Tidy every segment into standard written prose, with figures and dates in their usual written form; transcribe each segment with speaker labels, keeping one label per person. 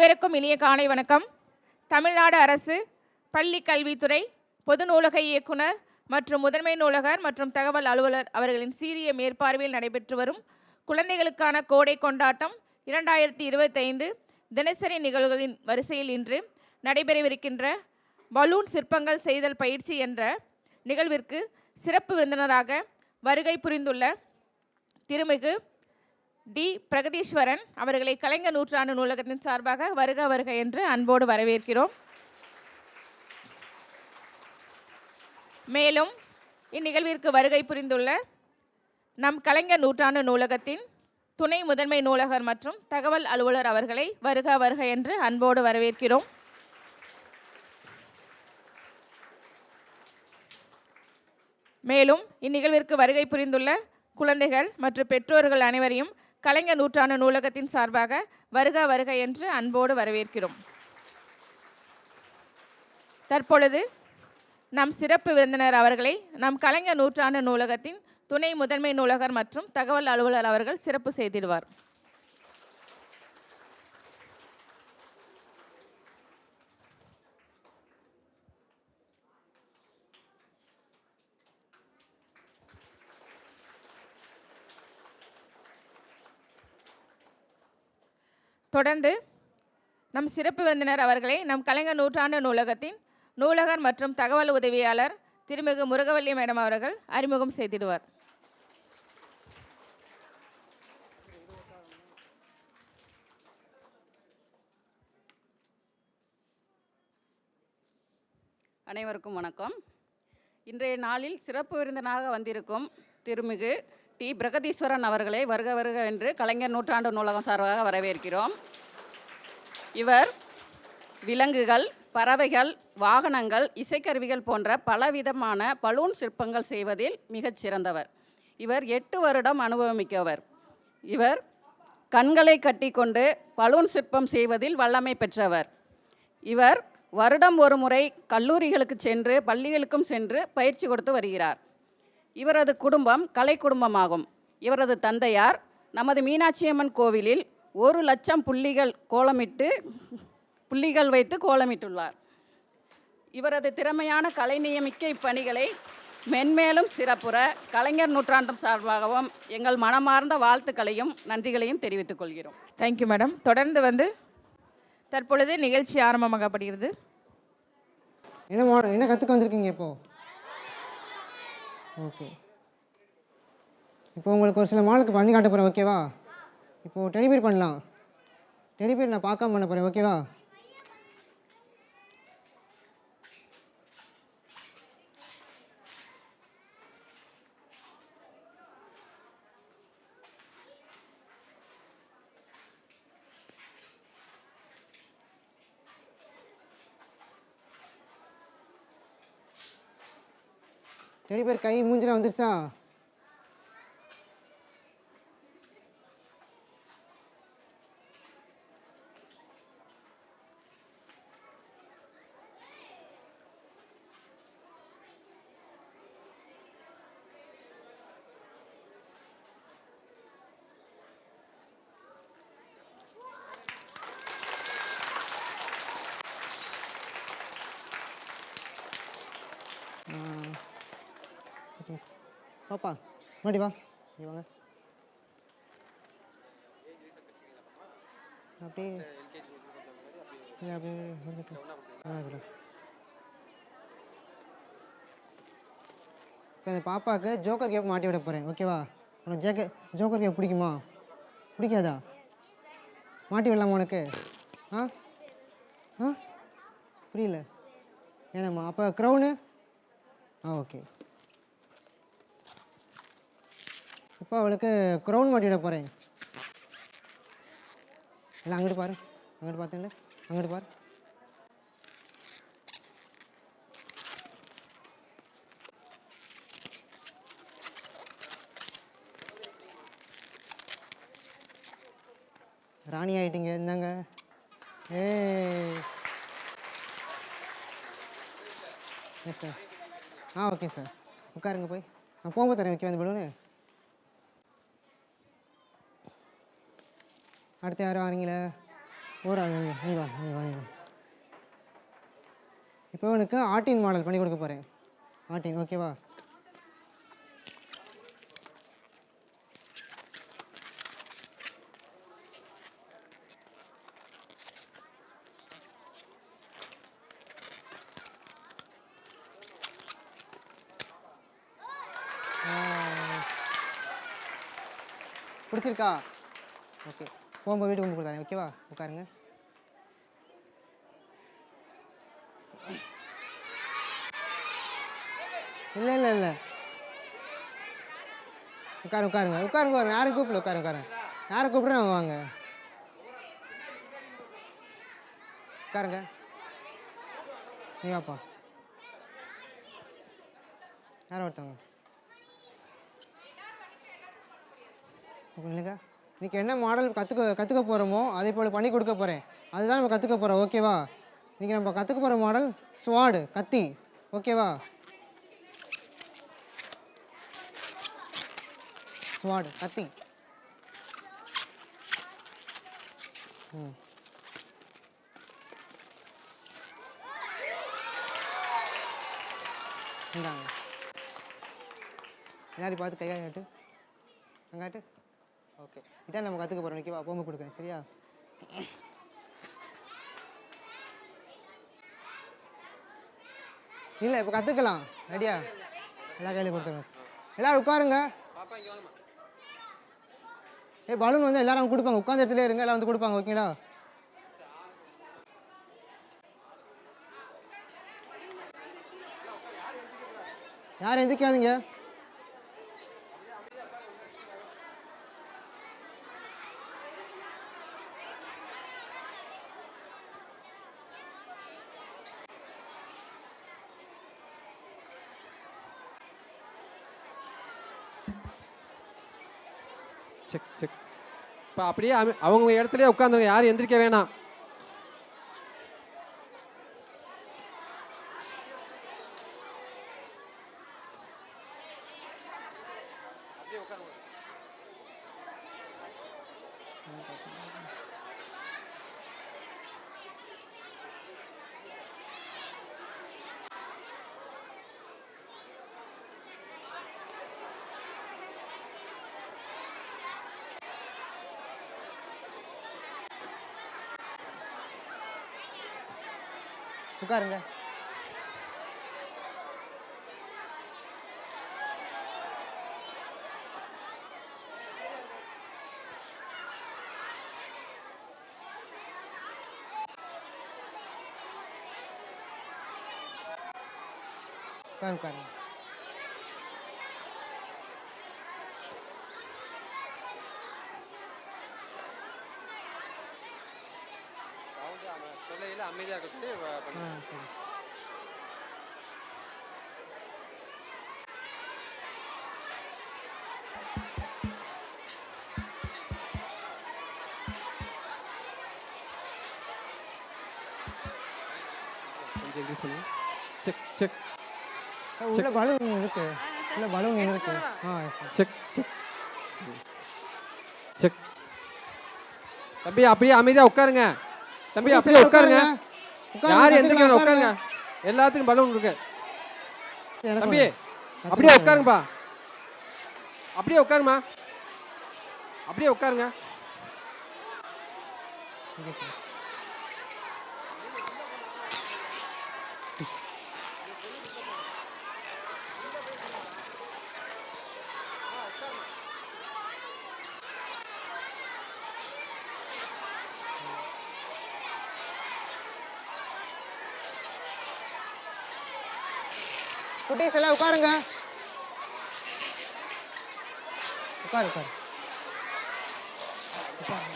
Speaker 1: அனைவருக்கும் இனிய காலை வணக்கம். தமிழ்நாடு அரசு பள்ளி கல்வித்துறை பொது நூலக இயக்குனர் மற்றும் முதன்மை நூலகர் மற்றும் தகவல் அலுவலர் அவர்களின் சீரிய மேற்பார்வையில் நடைபெற்று வரும் குழந்தைகளுக்கான கோடை கொண்டாட்டம் 2025 தினசரி நிகழ்வுகளின் வரிசையில் இன்று நடைபெறவிருக்கின்ற பலூன் சிற்பங்கள் செய்தல் பயிற்சி என்ற நிகழ்விற்கு சிறப்பு விருந்தினராக வருகை புரிந்துள்ள திருமிகு டி. பிரகதீஸ்வரன் அவர்களை கலைஞர் நூற்றாண்டு நூலகத்தின் சார்பாக வருக வருக என்று அன்போடு வரவேற்கிறோம். மேலும் இந்நிகழ்விற்கு வருகை புரிந்துள்ள நம் கலைஞர் நூற்றாண்டு நூலகத்தின் துணை முதன்மை நூலகர் மற்றும் தகவல் அலுவலர் அவர்களை வருக வருக என்று அன்போடு வரவேற்கிறோம். மேலும் இந்நிகழ்விற்கு வருகை புரிந்துள்ள குழந்தைகள் மற்றும் பெற்றோர்கள் அனைவரையும் கலைஞர் நூற்றாண்டு நூலகத்தின் சார்பாக வருக வருக என்று அன்போடு வரவேற்கிறோம். தற்பொழுது நம் சிறப்பு விருந்தினர் அவர்களை நம் கலைஞர் நூற்றாண்டு நூலகத்தின் துணை முதன்மை நூலகர் மற்றும் தகவல் அலுவலர் அவர்கள் சிறப்பு செய்திடுவார். தொடர்ந்து நம் சிறப்பு விருந்தினர் அவர்களை நம் கலைஞர் நூற்றாண்டு நூலகத்தின் நூலகர் மற்றும் தகவல் உதவியாளர் திருமிகு முருகவல்லி மேடம் அவர்கள் அறிமுகம் செய்திடுவார்.
Speaker 2: அனைவருக்கும் வணக்கம். இன்றைய நாளில் சிறப்பு விருந்தினராக வந்திருக்கும் திருமிகு டி. பிரகதீஸ்வரன் அவர்களை வருக வருக என்று கலைஞர் நூற்றாண்டு நூலகம் சார்பாக வரவேற்கிறோம். இவர் விலங்குகள், பறவைகள், வாகனங்கள், இசைக்கருவிகள் போன்ற பலவிதமான பலூன் சிற்பங்கள் செய்வதில் மிகச் சிறந்தவர். இவர் 8 வருடம் அனுபவமிக்கவர். இவர் கண்களை கட்டிக்கொண்டு பலூன் சிற்பம் செய்வதில் வல்லமை பெற்றவர். இவர் வருடம் ஒரு முறை கல்லூரிகளுக்கு சென்று பள்ளிகளுக்கும் சென்று பயிற்சி கொடுத்து வருகிறார். இவரது குடும்பம் கலை குடும்பமாகும். இவரது தந்தையார் நமது மீனாட்சியம்மன் கோவிலில் 1,00,000 புள்ளிகள் வைத்து கோலமிட்டுள்ளார். இவரது திறமையான கலைநயமிக்க இப்பணிகளை மென்மேலும் சிறப்புற கலைஞர் நூற்றாண்டு சார்பாகவும் எங்கள் மனமார்ந்த வாழ்த்துக்களையும் நன்றிகளையும் தெரிவித்துக் கொள்கிறோம்.
Speaker 1: Thank you madam. தொடர்ந்து தற்பொழுது நிகழ்ச்சி ஆரம்பமாகப்படுகிறது.
Speaker 3: என்ன கற்றுக்க வந்திருக்கீங்க இப்போ? ஓகே, இப்போ உங்களுக்கு ஒரு சில மாடலுக்கு பண்ணி காட்ட போகிறேன், ஓகேவா? இப்போது டெடிபேர் பண்ணலாம். டெடிபேர் நான் பார்க்காம பண்ண போகிறேன், ஓகேவா? டெடிபேர் கை மூஞ்சில வந்துருச்சா? பாப்பா முன்னாடி வா, வாங்க. அப்படியே இப்போ அந்த பாப்பாவுக்கு ஜோக்கர் கேப் மாட்டி விட போகிறேன், ஓகேவா? உனக்கு ஜோக்கர் கேப் பிடிக்குமா? பிடிக்காதா? மாட்டி விடலாமா உனக்கு? புரியல ஏனம்மா? அப்போ க்ரௌனு ஓகே. இப்போ அவளுக்கு க்ரௌன் மாட்டி விட போகிறேன். இல்லை அங்கிட்டு பாரு, அங்கிட்டு பார்த்தேன்ல, அங்கிட்டு பாரு. ராணி ஆகிட்டீங்க, இருந்தாங்க. Yes sir. ஓகே சார், உட்காருங்க. போய் நான் போகும்போது தரேன், ஓகே? அந்த பலூனு அடுத்து யாரும் வரீங்களே? ஒரு ஆள் நீ வா நீ வா நீ வா. இப்போ உனக்கு ஆட்டின் மாடல் பண்ணி கொடுக்க போகிறேன். ஆட்டின் ஓகேவா? பிடிச்சிருக்கா? ஓகே, போகும்போது வீட்டுக்கு கொண்டு கொடுத்தாங்க. ஓகேவா? உட்காருங்க. இல்லை இல்லை இல்லை, உட்காருங்க உட்காருங்க உட்காருங்க. யாரும் கூப்பிடல, உட்காருங்க உட்காருங்க. யாரை கூப்பிட்றேன் வாங்க உட்காருங்க. நீ வாப்பா. யாரை ஒருத்தவங்க இல்லைங்க. இன்றைக்கி என்ன மாடல் கற்றுக்க போகிறோமோ அதே போல் பண்ணி கொடுக்க போகிறேன். அதுதான் நம்ம கற்றுக்க போகிறோம். ஓகேவா? இன்றைக்கி நம்ம கற்றுக்க போகிற மாடல் ஸ்வாடு, கத்தி. ஓகேவா? ஸ்வாடு கத்தி. இந்தாங்க, எல்லாரையும் பார்த்து கையாக காட்டு, அங்காட்டு. ஓகே, இதான் நம்ம கற்றுக்க போகிறோம். ஓகேவா? போகும்போது கொடுக்குறேன். சரியா? இல்லை, இப்போ கற்றுக்கலாம். ரெடியா? எல்லா கையிலையும் கொடுத்துருங்க. எல்லோரும் உட்காருங்க. பலூன் வந்து எல்லாரும் கொடுப்பாங்க. உட்காந்து இடத்துல இருங்க, எல்லாம் வந்து கொடுப்பாங்க. ஓகேங்களா? யாரும் எந்திரிக்காதீங்க.
Speaker 4: Check check. இப்போ அப்படியே அவங்க இடத்துலயே உட்காந்துருங்க, யாரும் எந்திரிக்க வேணாம்.
Speaker 3: உட்காருங்க. உட்காருங்க.
Speaker 4: அமைதியாக இருக்க சொல்லி
Speaker 3: சரி.
Speaker 4: கொஞ்சம் இங்கிலீஷ் பண்ணுங்க. Check check.
Speaker 3: உள்ள பலூன் இருக்கு. உள்ள பலூன் இருக்கு.
Speaker 4: Check check check. தம்பி அப்படியே அமைதியாக உட்காருங்க. தம்பி அப்படியே உட்காருங்க. யாரும் எந்திரிக்க உட்காருங்க. எல்லாத்துக்கும் பலூன் இருக்கு. தம்பி அப்படியே உட்காருங்கப்பா. அப்படியே உட்காருமா. அப்படியே உட்காருங்க.
Speaker 3: குட்டீஸ் எல்லாம் உட்காருங்க. உட்காரு உட்காரு.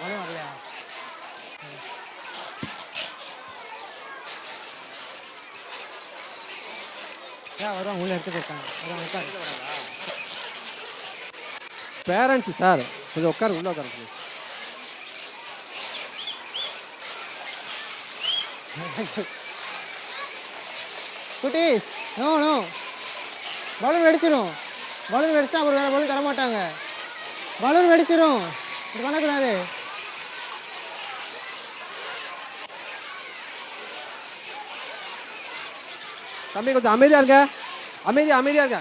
Speaker 3: பலூன் வரலையா? வருவாங்க, உள்ள எடுத்து போயிருக்காங்க. வருவாங்க, உட்காரு.
Speaker 4: பேரண்ட்ஸ் சார் கொஞ்சம் உட்காரு, உள்ள உட்காரு.
Speaker 3: குட்டீஸ் நோ நோ, பலூன் வெடிச்சிடும். பலூன் வெடிச்சா அப்புறம் வேறு பலூன் தரமாட்டாங்க. பலூன் வெடிச்சிடும், இது பண்ணக்கூடாது.
Speaker 4: தம்பி கொஞ்சம் அமைதியா இருங்க. அமைதியா இருங்க.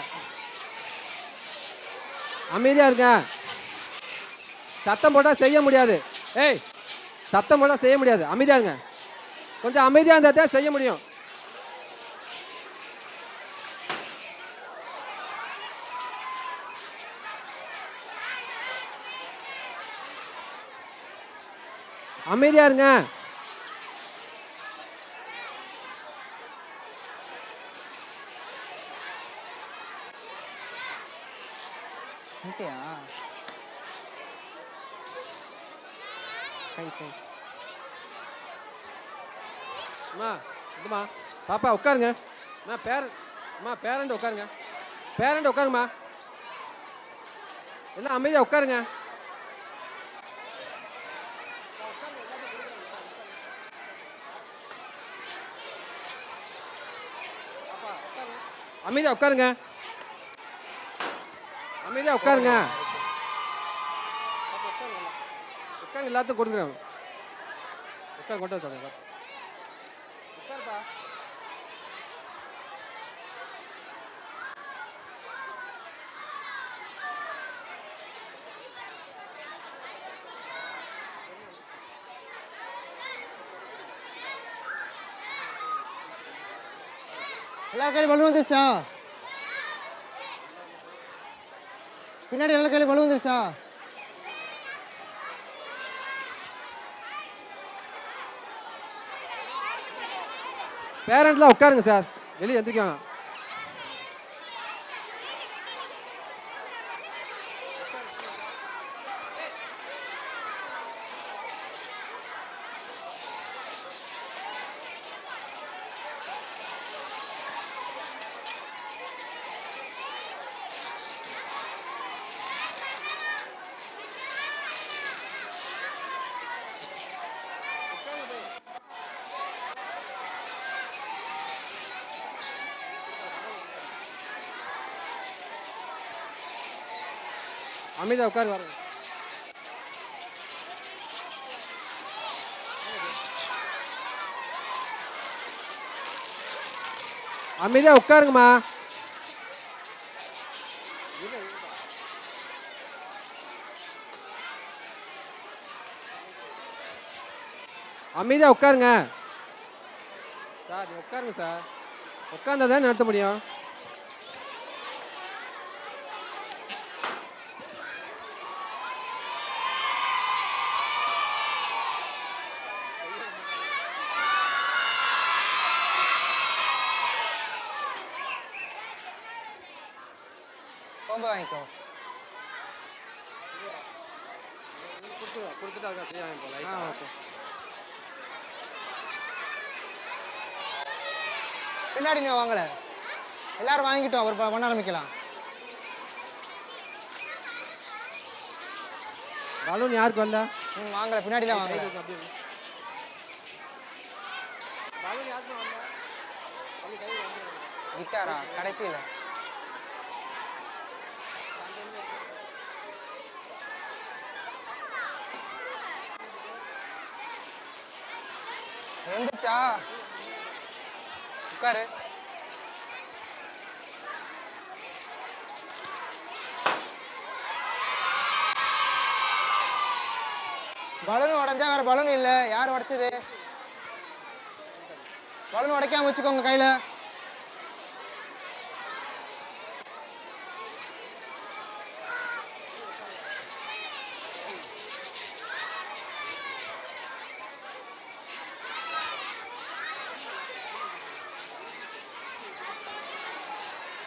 Speaker 4: அமைதியா இருங்க. சத்தம் போட்டால் செய்ய முடியாது. ஏய், சத்தம் போட்டால் செய்ய முடியாது. அமைதியா இருங்க. கொஞ்சம் அமைதியா இருந்தால் தான் செய்ய முடியும். அமைதியா இருங்க.
Speaker 3: முட்டையா? கை கை.
Speaker 4: அம்மா இதுமா பாப்பா உட்காருங்க. அம்மா பேரண்ட் உட்காருங்க. பேரண்ட் உட்காருங்கம்மா. எல்லாம் அமைதியா உட்காருங்க. அமைதியா உட்காருங்க. அமைதியா உட்காருங்க. உட்காருங்க, எல்லாத்தையும் கொடுக்குறேன். உட்காரு, கொண்டு வந்தாங்க. உட்காருப்பா.
Speaker 3: எல்லா கையிலும் பலூன் வந்துருச்சா? பின்னாடி எல்லா கையிலும் பலூன் வந்துருச்சா?
Speaker 4: பேரண்ட்லாம் உட்காருங்க சார். வெளியே எந்திரிக்க வேணாம். அமைதியா உட்காரு. வரேன். அமைதியா உட்காருங்கம்மா. அமைதியா உட்காருங்க சார். உட்காருங்க சார். உட்கார்ந்தா தான் நடத்த முடியும்.
Speaker 3: கோம்பை வாங்கிக்கோ.
Speaker 4: கொடுத்துட்டு அதுக்கு ஃப்ரீ வாங்கி போகலாம்.
Speaker 3: ஓகே. பின்னாடி நீ வாங்கலை, எல்லாரும் வாங்கிட்டோம். அப்புறம் பண்ண ஆரம்பிக்கலாம்.
Speaker 4: பலூன் யாருக்கு வரல?
Speaker 3: வாங்கலை, பின்னாடி தான் வாங்கலை.
Speaker 4: பலூன் யாருக்கு வரல?
Speaker 3: விட்டாரா கடைசியில்? வந்துச்சா? உட்காரு. பலூன் உடஞ்சா வேற பலூன் இல்லை. யார் உடைச்சது? பலூன் உடைக்காம வச்சுக்கோங்க கையில.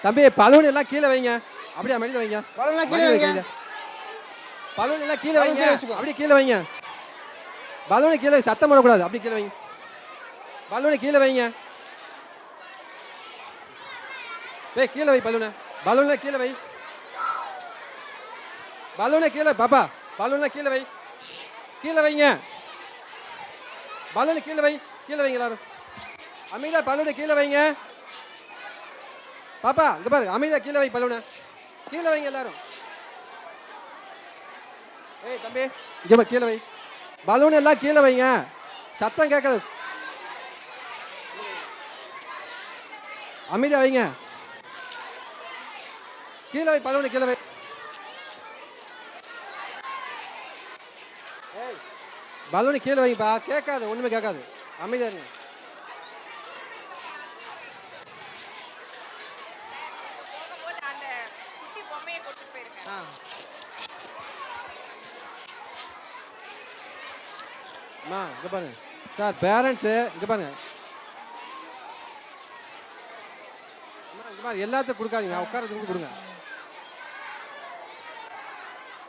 Speaker 4: தம்பி பலூன் எல்லாம் கீழே வைங்க. அப்படியே மடியில் வைங்க.
Speaker 3: பலூன்லாம் கீழே வைங்க.
Speaker 4: பலூன் எல்லாம் கீழே வைங்க.
Speaker 3: வச்சுக்கோ.
Speaker 4: அப்படியே கீழே வைங்க. பலூனை கீழே சத்தம் பண்ணக்கூடாது. அப்படி கீழே வைங்க. பலூனை கீழே வைங்க. கீழே வை பலூனை. பலூனை கீழே வை. பலூனை கீழே. பாப்பா பலூனை கீழே வை. கீழே வைங்க. பலூனை கீழே வை. கீழே வைங்க எல்லாரும். அமைதியா பலூனை கீழே வைங்க. பாப்பா இங்க பாரு. அமைதியா கீழே வை பலூனை. கீழே வைங்க எல்லாரும். தம்பி இங்க பாரு, கீழே வை. பலூன் எல்லாம் கீழே வைங்க. சத்தம் கேட்காது. அமைதியா வைங்க. கீழே வை பலூனை, கீழே வை. ஏய் பலூனை கீழே வைங்கப்பா. கேட்காது, ஒண்ணுமே கேட்காது. அமைதியா இருங்க.
Speaker 1: போகும்போது அந்த குட்டி பொம்மையை கொண்டு போயிருக்கேன்.
Speaker 3: ஆ
Speaker 4: அம்மா இங்க பாருங்க சார், பேரண்ட்ஸு இங்க பாருங்க. அம்மா இங்க பாருங்க, எல்லாத்தையும் கொடுக்காதீங்க, உட்காரத்துக்கு கொடுங்க.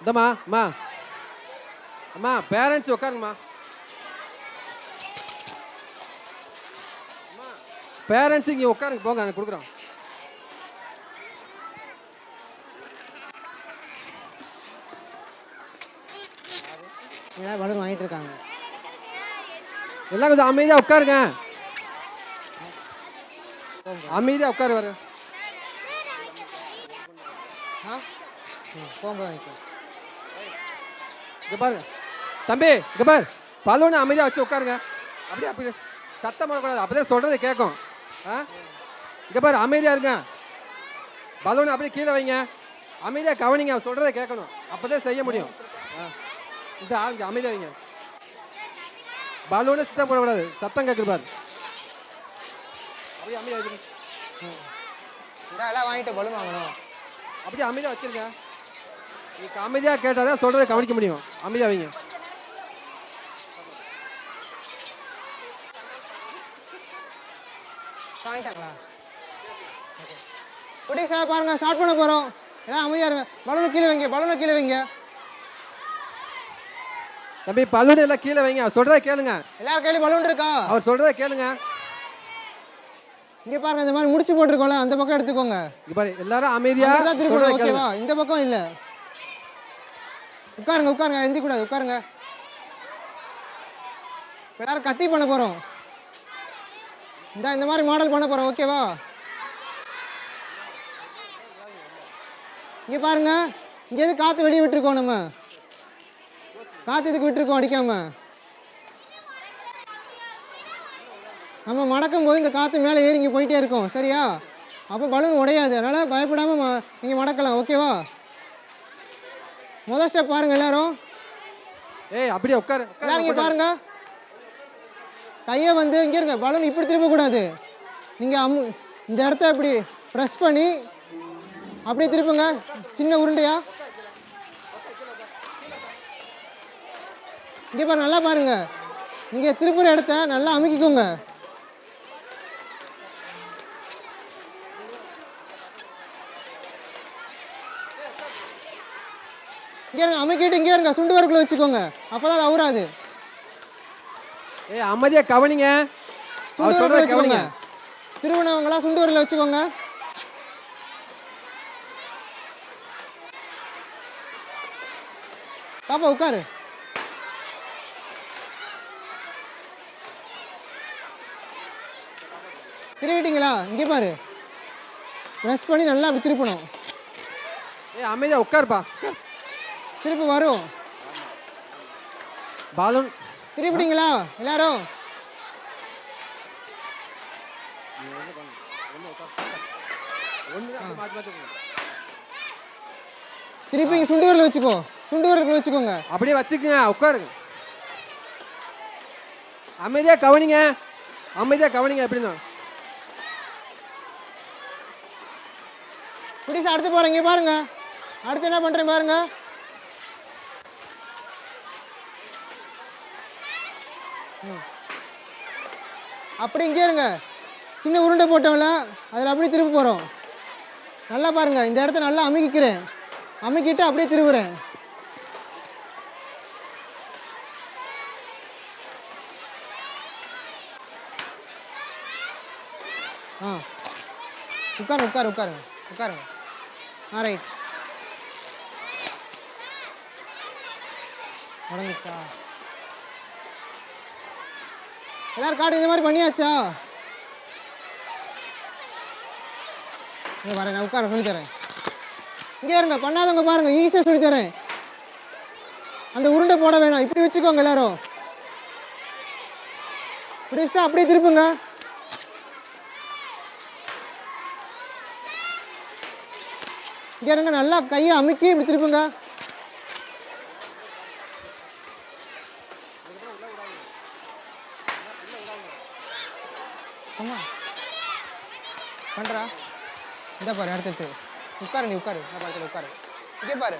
Speaker 4: இந்தம்மா அம்மா அம்மா பேரண்ட்ஸ் உட்காருங்கம்மா. பேரண்ட்ஸ் இங்கே உட்காருங்க, போங்க, எனக்கு கொடுக்குறோம்.
Speaker 3: எல்லாரும் பலூன் வாங்கிட்டு இருக்காங்க.
Speaker 4: எல்லாம் கொஞ்சம் அமைதியாக உட்காருங்க. அமைதியாக உட்காரு வர.
Speaker 3: ஆ போகும்போது வாங்கிக்கோ.
Speaker 4: இங்கே பாருங்க தம்பி, இங்கே பாரு, பலூனை அமைதியாக வச்சு உட்காருங்க. அப்படியே அப்படி சத்தம் போடக்கூடாது, அப்போதான் சொல்கிறத கேட்கும். ஆ இங்கே பாரு, அமைதியாக இருங்க. பலூனை அப்படியே கீழே வைங்க. அமைதியாக கவனிங்க, சொல்கிறத கேட்கணும், அப்போதான் செய்ய முடியும். ஆ இந்த ஆளுங்க அமைதியாக வைங்க. பலூனை சத்தம் போடக்கூடாது, சத்தம் கேட்குது பாரு. அப்படியே அமைதியாக வைங்க.
Speaker 3: இந்த எல்லாம் வாங்கிட்டு பலூன் வாங்கணும்.
Speaker 4: அப்படியே அமைதியாக வச்சிருங்க. நீங்க அமைதியாக கேட்டால் தான் சொல்கிறத கவனிக்க முடியும். அமைதியாக வைங்க.
Speaker 3: வாங்கிட்டாங்களா? குட்டீஸ் எல்லாம் பாருங்க, ஸ்டார்ட் பண்ண போகிறோம். எல்லாம் அமைதியாக இருங்க. பலூனை கீழே வைங்க, பலூனை கீழே வைங்க.
Speaker 4: தம்பி பலூன் எல்லாம் கீழே வைங்க, அவர் சொல்கிறத கேளுங்க.
Speaker 3: எல்லாரும் கையிலும் பலூன் இருக்கா?
Speaker 4: அவர் சொல்கிறத கேளுங்க.
Speaker 3: இங்கே பாருங்க, இந்த மாதிரி முடிச்சு போட்டிருக்கோம்ல, அந்த பக்கம் எடுத்துக்கோங்க.
Speaker 4: இங்க பாரு, எல்லாரும் அமைதியாக
Speaker 3: தான் திருப்பி
Speaker 4: சொல்கிறத கேளுங்க.
Speaker 3: ஓகேவா? இந்த பக்கம் இல்லை. உட்காருங்க உட்காருங்க, எந்தி கூடாது, உட்காருங்க. எல்லாரும் கத்தி பண்ண போகிறோம். இந்த மாதிரி மாடல் பண்ண போகிறோம், ஓகேவா? இங்கே பாருங்க, இங்கேருந்து காற்று வெளியே விட்டுருக்கோம். நம்ம காற்று இதுக்கு விட்டுருக்கோம் அடிக்காம. நம்ம மடக்கும் போது இந்த காற்று மேலே ஏறி இங்கே போயிட்டே இருக்கும், சரியா? அப்போ பலூன் உடையாது, அதனால் பயப்படாமல் நீங்கள் மடக்கலாம், ஓகேவா? முதல் ஸ்டெப் பாருங்கள் எல்லாரும்.
Speaker 4: ஏய் அப்படியே உட்காரு.
Speaker 3: எல்லாரும் இங்கே பாருங்க, கையை வந்து இங்கே இருங்க. பலூன் இப்படி திருப்பக்கூடாது. நீங்கள் இந்த இடத்த இப்படி ப்ரெஸ் பண்ணி அப்படியே திருப்புங்க, சின்ன உருண்டையா. இங்கே பாருங்க, நல்லா பாருங்க. நீங்கள் திருப்புற இடத்த நல்லா அமுக்கிக்கோங்க. இங்கே இருங்க, அமுக்கிட்டு இங்கே இருங்க, சுண்டு வரக்குள்ள வச்சுக்கோங்க, அப்போ தான் அது அவுறாது.
Speaker 4: ஏய் அமைதியாக கவனிங்க,
Speaker 3: சுண்டு
Speaker 4: அவர்
Speaker 3: வரக்குள்ள
Speaker 4: சொல்கிறத
Speaker 3: வச்சுக்கோங்க.
Speaker 4: கவனிங்க.
Speaker 3: திருவண்ணவங்களா சுண்டு வரல வச்சுக்கோங்க. பாப்பா உட்காரு. திருவிட்டீங்களா? இங்கே பாரு, ப்ரெஸ் பண்ணி நல்லா அப்படி திருப்பணும்.
Speaker 4: ஏய் அமைதியாக உட்காருப்பா.
Speaker 3: திருப்பி வரும்.
Speaker 4: பலூன்
Speaker 3: திருப்பிட்டீங்களா எல்லாரும்? திருப்பி சுண்டு வரல வச்சுக்கோ, சுண்டு வரல வச்சுக்கோங்க.
Speaker 4: அப்படியே வச்சுக்கோங்க, உட்காருங்க. அமைதியாக கவனிங்க, அமைதியாக கவனிங்க. எப்படின்னா
Speaker 3: குடிசை அடுத்து போகிறேன், இங்கே பாருங்க. அடுத்து என்ன பண்ணுறேன் பாருங்க. அப்படி இங்கே இருங்க, சின்ன உருண்டை போட்டோம்ல, அதில் அப்படியே திரும்ப போகிறோம். நல்லா பாருங்க, இந்த இடத்த நல்லா அமுக்கிக்கிறேன், அமுக்கிட்டு அப்படியே திரும்புகிறேன். ஆ உட்காருங்க உட்காரு உட்காருங்க உட்காருங்க. ஆ ரைட். உடஞ்சிச்சா? எல்லாரும் கார்டு இந்த மாதிரி பண்ணியாச்சா? இங்கே வரேன், நான் உட்கார சொல்லித்தரேன். இங்கே இருங்க, பண்ணாதவங்க பாருங்க, ஈஸியாக சொல்லித்தரேன். அந்த உருண்டை போட வேணாம், இப்படி வச்சுக்கோங்க எல்லாரும். இப்படி வச்சுட்டா அப்படியே திருப்புங்க. இங்கே இருங்க, நல்லா கையை அமுக்கி இப்படி திருப்புங்க. ஆமா பண்ணுறா. இந்த பாரு அடுத்தது உட்காரு, நீ உட்காரு, நான் பார்த்துல உட்காரு. இங்கே பாரு.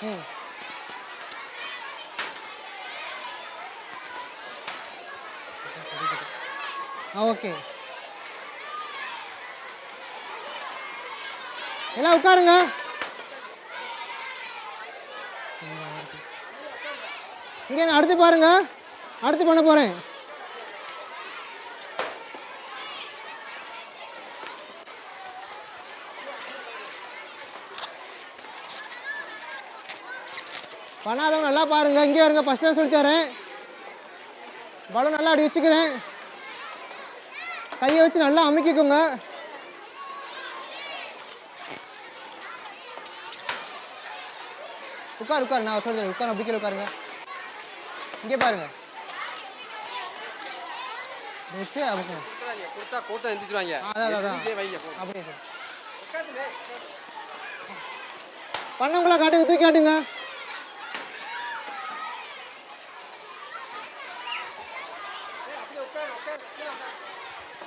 Speaker 3: ம் ஓகே, எல்லாம் உட்காருங்க. இங்கே நான் அடுத்து பாருங்க, அடுத்து பண்ண போகிறேன். பண்ணாதவங்க நல்லா பாருங்க. இங்கே வருங்க, ஃபஸ்ட் நான் சொல்லி தரேன். பலூன் நல்லா அப்படி வச்சுக்கிறேன். கையை வச்சு நல்லா அமுக்கிக்கோங்க. உட்காரு உட்காரு, நான் சொல்றேன் உட்காரு, அப்படி கீழே உட்காருங்க. இங்கே பாருங்க, வச்சு அமுக்குங்க.
Speaker 4: கொடுத்தா கூட்டம் எந்திரிச்சிருவாங்க.
Speaker 3: அதான் அதான்
Speaker 4: இங்கே வைங்க போ.
Speaker 3: அப்படியே சார் பண்ணவங்களா காட்டுங்க, தூக்கி காட்டுங்க.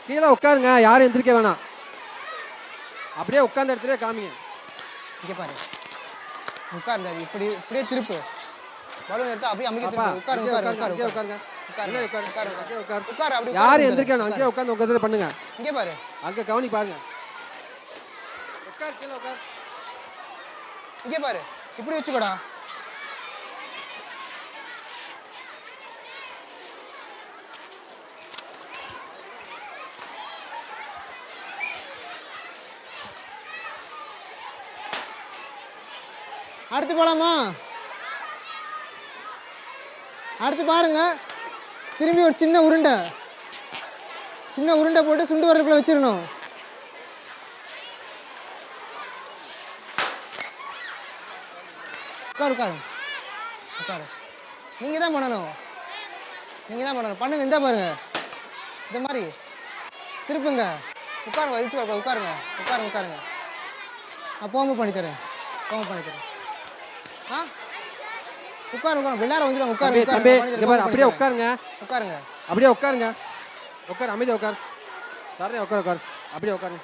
Speaker 4: கீழே உட்காருங்க, யாரும் எந்திரிக்க வேணாம். அப்படியே உட்கார்ந்த இடத்துல காமிங்க.
Speaker 3: இங்கே பாரு, உட்காருங்க. இப்படி இப்படியே திருப்பு. பலூன் எடுத்து அப்படியே அமுக்கி
Speaker 4: பாப்பா,
Speaker 3: திருப்பு. உட்காரு
Speaker 4: அங்கேயே
Speaker 3: உட்காரு
Speaker 4: உட்காருங்க, அங்கேயே
Speaker 3: உட்காரு
Speaker 4: உட்காருங்க.
Speaker 3: உட்காரு
Speaker 4: இல்லை, உட்காரு,
Speaker 3: உட்காரு
Speaker 4: அங்கேயே உட்காரு.
Speaker 3: உட்காரு. அப்படி
Speaker 4: யாரும் எந்திரிக்கணும், அங்கேயே உட்காந்து உங்க இதில் பண்ணுங்க.
Speaker 3: இங்கே பாரு,
Speaker 4: அங்கே கவனி பாருங்க. உட்கார், கீழே உட்கார்.
Speaker 3: இங்கே பாரு, இப்படி வச்சுக்கோடா. அடுத்து போலாமா? அடுத்து பாருங்க, திரும்பி ஒரு சின்ன உருண்டை போட்டு சுண்டு வரப்புல வச்சிடணும். உட்காரு உட்காரு உட்காரு. நீங்கள் தான் பண்ணணும், நீங்கள் தான் பண்ணணும். பண்ணுங்க. இந்த பாருங்க, இந்த மாதிரி திருப்புங்க. உட்காருங்க, வச்சு பாருங்க. உட்காருங்க உட்காருங்க உட்காருங்க. நான் போகாமல் பண்ணித்தரேன், போகாமல் பண்ணித்தரேன். ஆ உட்காரு உட்காரு, எல்லாரும் வந்துடுவாங்க. உட்காரு
Speaker 4: தம்பி, தம்பி, இங்க பாரு,
Speaker 3: உட்காரு,
Speaker 4: அப்படியே உட்காருங்க.
Speaker 3: உட்காருங்க.
Speaker 4: அப்படியே உட்காருங்க. உட்கார், அமைதியா உட்கார். தர்றேன், உட்கார் உட்கார். அப்படியே உட்காருங்க.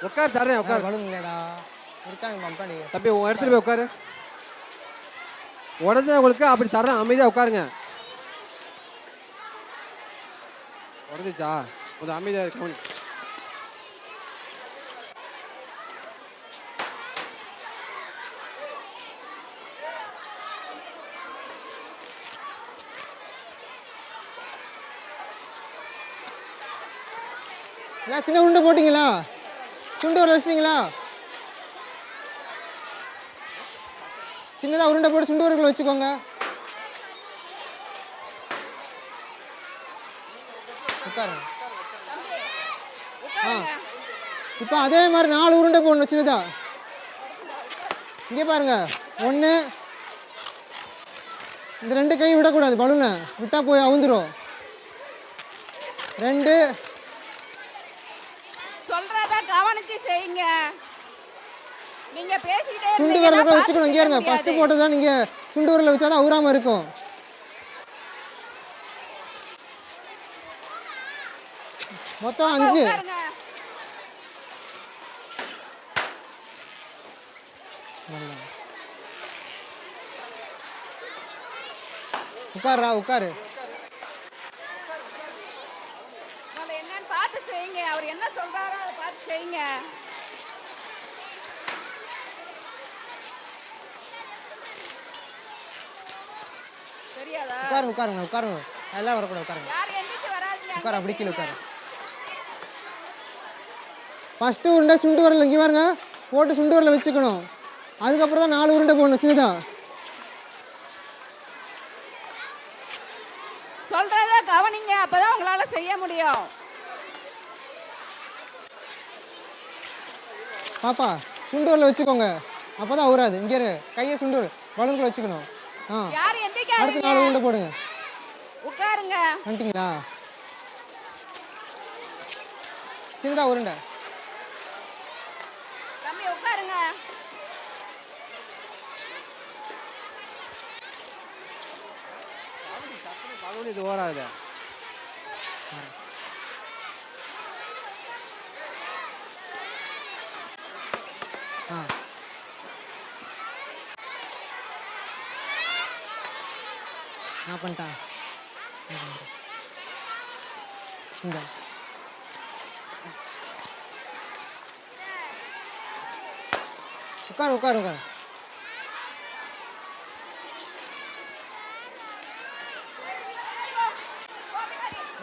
Speaker 4: உட்கார், தர்றேன், உட்கார்.
Speaker 3: பலூன் இல்லைடா, இருக்காங்க மம்பாடி.
Speaker 4: தம்பி, உன் இடத்துல போய் உட்காரு. உடஞ்சவங்களுக்கு அப்படி தர்றேன், அமைதியா உட்காருங்க. உடஞ்சிச்சா? கொஞ்சம் அமைதியா இருக்கு.
Speaker 3: எல்லாம் சின்ன உருண்டை போட்டிங்களா? சுண்டு வர வச்சிட்டிங்களா? சின்னதாக உருண்டை போட்டு சுண்டு வரக்குள்ள வச்சுக்கோங்க. உட்காருங்க. ஆ இப்போ அதே மாதிரி 4 உருண்டை போடணும் சின்னதா. இங்கே பாருங்க, 1. இந்த 2 கை விடக்கூடாது, பலூனை விட்டால் போய் அவுந்துடும். 2.
Speaker 2: சொல்றத கவனிச்சு செய்யுங்க. நீங்க பேசிக்கிட்டே
Speaker 3: சுண்டு வரல வச்சுக்கணும். இங்கே இருங்க, ஃபர்ஸ்ட் போட்டது தான் நீங்கள் சுண்டு வரல வச்சா தான் ஊறாமல் இருக்கும். மொத்தம் 5. உட்காருடா, உட்காரு.
Speaker 2: என்னன்னு பார்த்து செய்யுங்க. அவர் என்ன சொல்றாரோ அதை பார்த்து செய்யுங்க. தெரியாதா?
Speaker 3: உட்காருங்க உட்காருங்க உட்காருங்க. எல்லாம் வரக்கூடாது, உட்காருங்க.
Speaker 2: யார் எந்திரிச்சு வராதீங்க.
Speaker 3: உட்காரு, அப்படி கீழே உட்காரு. ஃபஸ்ட்டு உருண்டை சுண்டு வரல இங்கே பாருங்க போட்டு சுண்டு வரல வச்சுக்கணும். அதுக்கப்புறம் தான் 4 உருண்டை போடணும் சின்னதா.
Speaker 2: சொல்றத கவனிங்க, அப்பதான் உங்களால செய்ய முடியும்.
Speaker 3: பாப்பா சுண்டு வரல வச்சுக்கோங்க, அப்போ தான் ஊறாது. இங்கே இரு, கையை சுண்டு பலூனுக்குள்ள வச்சுக்கணும். ஆ
Speaker 2: யார்
Speaker 3: அடுத்து
Speaker 2: எந்திரிக்காதீங்க.
Speaker 3: 4 உருண்டை போடுங்க.
Speaker 2: உட்காருங்க.
Speaker 3: வந்துட்டீங்களா? சின்னதாக உருண்டை.
Speaker 2: தம்பி உட்காருங்க.
Speaker 4: பலூன் இது ஓராது.
Speaker 3: ஆ நான் பண்ணிட்டேன். இந்த உட்காரு உட்காரு உட்காரு.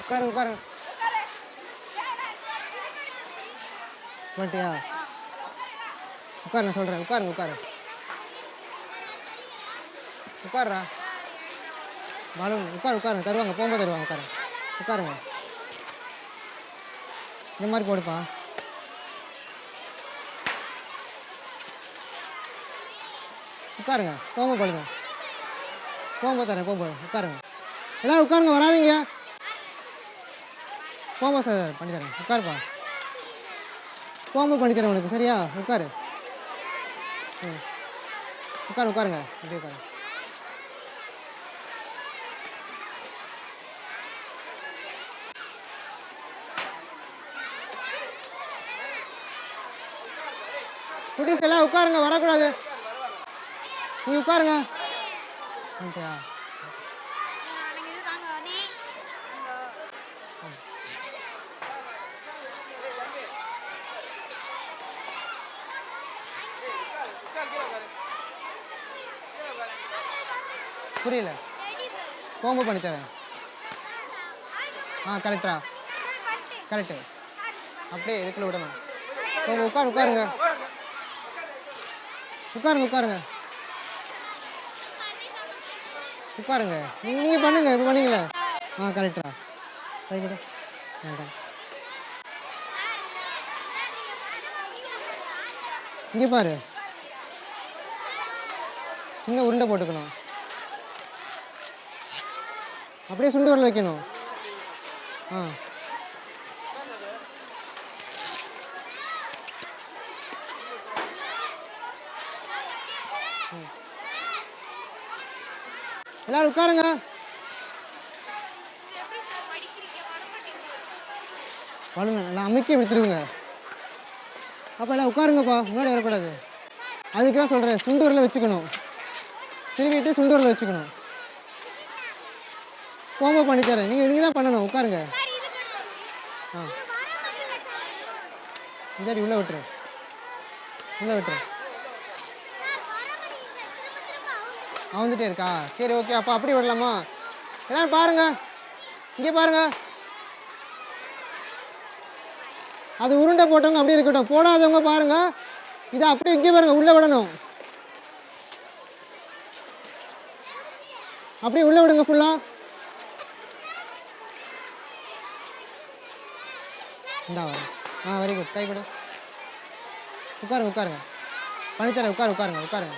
Speaker 3: உட்காரு உட்காரு. பண்ணிட்டியா? உட்காரு, நான் சொல்கிறேன். உட்காருங்க உட்காரு. உட்காருடா. பலூன் உட்காரு உட்காருங்க. தருவாங்க, போகும்போது தருவாங்க. உட்காரு உட்காருங்க. இந்த மாதிரி போடுப்பா. உட்காருங்க, போகும்போது படுங்க. போகும்போது தரேன், போகும்போது உட்காருங்க. எல்லாம் உட்காருங்க, வராதிங்க. போகும்போது சார் பண்ணி தரேன். உட்காருப்பா. போகும்போது பண்ணி தரேன் உனக்கு, சரியா? உட்காரு. ம் உட்காரு உட்காருங்க. அப்படியே உட்காரு. குட்டீஸ் எல்லாம் உட்காருங்க, வரக்கூடாது. நீ உட்காருங்க. வந்துட்டியா? புரியல. போகும்போது பண்ணி தரேன். ஆ கரெக்டா? கரெக்டு. அப்படியே இதுக்குள்ள விடணும். உட்காரு உட்காருங்க. உட்காருங்க உட்காருங்க உட்காருங்க. நீங்கள் பண்ணுங்க, இப்போ பண்ணீங்களே. ஆ கரெக்டா? கை கூட வேண்டாம். இங்கே பாரு, சின்ன உருண்டை போட்டுக்கணும். அப்படியே சுண்டு வரல வைக்கணும். ஆ எல்லாரும் உட்காருங்க. பலூன் நான் அமைக்க விடுத்துருங்க. அப்போ எல்லாம் உட்காருங்கப்பா, முன்னாடி வரக்கூடாது. அதுக்கு தான் சொல்கிறேன், சுண்டு வரல வச்சுக்கணும். திருவிட்டு சுண்டு வரல வச்சுக்கணும். போகும்போது பண்ணித்தரேன். நீங்கள் தான் பண்ணணும். உட்காருங்க. ஆ சரி, உள்ளே விட்டுரு, உள்ளே விட்டுரு. வந்துட்டே இருக்கா? சரி ஓகே, அப்போ அப்படி விடலாமா? எல்லாரும் பாருங்க, இங்கே பாருங்க. அது உருண்டை போட்டவங்க அப்படியே இருக்கட்டும், போடாதவங்க பாருங்க. இதை அப்படியே இங்கே பாருங்க, உள்ளே விடணும். அப்படியே உள்ளே விடுங்க ஃபுல்லா. இந்தா வரும். ஆ வெரி குட். கை கொடு. உட்காருங்க உட்காருங்க. பண்ணித்தரேன். உட்காருங்க உட்காருங்க.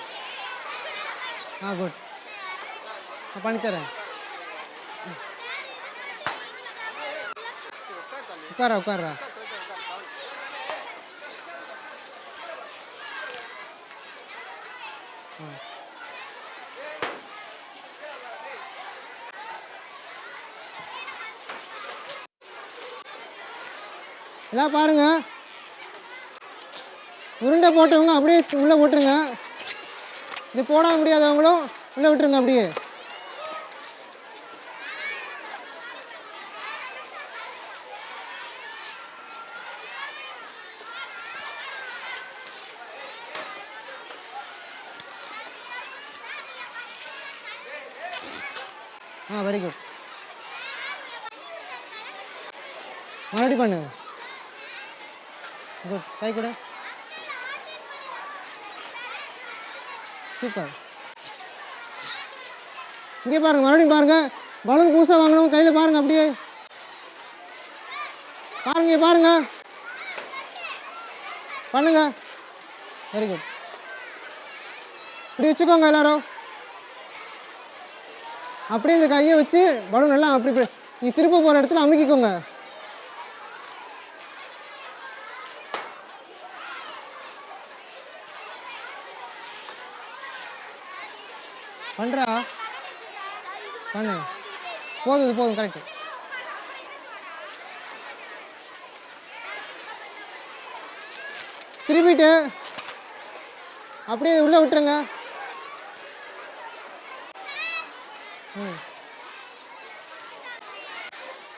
Speaker 3: ஆ குட். நான் பண்ணித்தரேன். உட்காரா. எல்லாம் பாருங்க, உருண்டை போட்டவங்க அப்படியே உள்ளே போட்டுருங்க. இது போட முடியாதவங்களும் உள்ளே விட்டுருங்க அப்படியே. ஆ வெரி குட். மறுபடியும் பண்ணு. குட். கை கூட. சூப்பர். இங்கே பாருங்க, மறுபடியும் பாருங்க. பலூன் புதுசாக வாங்கணும், கையில் பாருங்க. அப்படியே பாருங்க, பாருங்க. பண்ணுங்க. Very good. இப்படி வச்சுக்கோங்க எல்லாரும். அப்படியே இந்த கையை வச்சு பலூன் எல்லாம் அப்படி நீ திருப்ப போகிற இடத்துல அமுக்கிக்கோங்க. பண்ணுறா பண்ணு. போதும் இது போதும், கரெக்டு. திருப்பிட்டு அப்படியே உள்ளே விட்டுருங்க.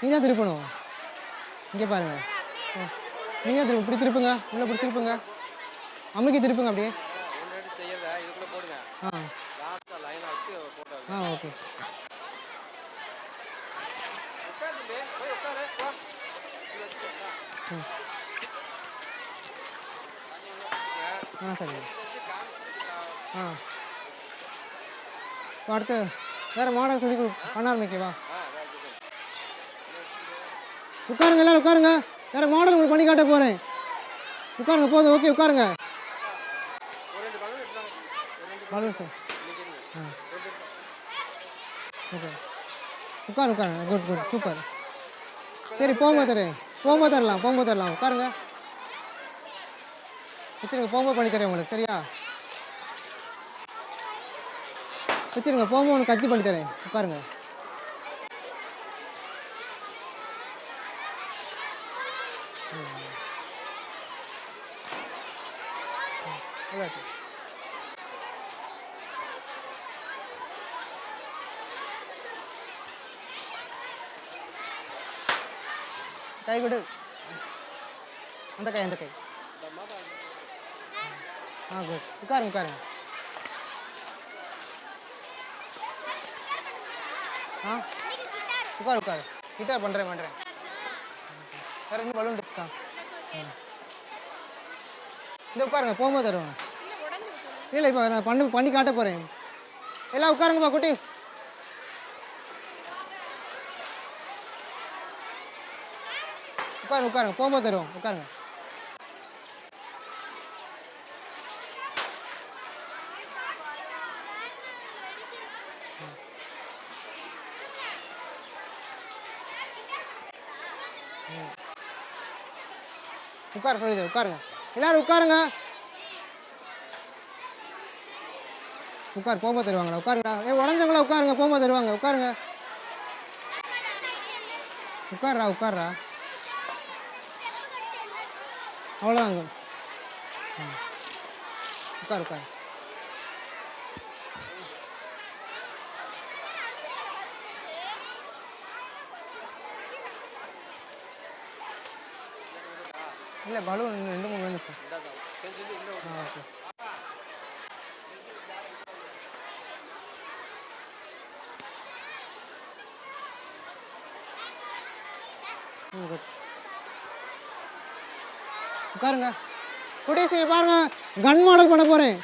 Speaker 3: நீ தான் திருப்பணும். இங்கே பாருங்க, நீ தான் திரும்ப. இப்படி திருப்புங்க, உள்ளே இப்படி திருப்புங்க, அமுக்கி திருப்புங்க அப்படியே. ஆ ஆ ஓகே. ஆ சரிங்க. ஆ இப்போ அடுத்து வேறு மாடல் சொல்லி பண்ண ஆரம்பிக்கவா? உட்காருங்க, எல்லோரும் உட்காருங்க. வேறு மாடல் உங்களுக்கு பண்ணி காட்ட போகிறேன். உட்காருங்க, போதும், ஓகே உட்காருங்க. Balloon sir. ஆ ஓகே, உட்காருங்க. Good good, super. சரி போகும்போது தரேன், போகும்போது தரலாம். உட்காருங்க, வச்சுருங்க. போகும்போது பண்ணி தரேன் உங்களுக்கு, சரியா? வச்சுருங்க, போகும்போது ஒன்று கத்தி பண்ணி தரேன். உட்காருங்க. கை கொடு. அந்த கை. ஆ குட். உட்காருங்க. ஆ உட்காரு. கிட்டார் பண்ணுறேன். வேறு இன்னும் பலூன் இருக்கா? இந்த உட்காருங்க, போகும்போது தருவாங்க. இல்லை இப்போ நான் பண்ணி காட்ட போகிறேன். எல்லாம் உட்காருங்கப்பா குட்டீஸ். உட்காருங்க, போகும்போது தருவோம். உட்காருங்க. சொல்லி உட்காருங்க. எல்லாரும் உட்காருங்க. போகும்போது தருவாங்களா? உட்காருங்க. உடஞ்சவங்களா உட்காருங்க, போகும்போது தருவாங்க. உட்காருங்க. உட்கார்றா. அவ்வளோதாங்க. உட்காரு. இல்லை பலூன் இன்னும் 2-3 வேணும் சார். ஆ ஓகே. உட்காருங்க. குட்டீஸ் பாருங்க, கன் மாடல் பண்ண போகிறேன்.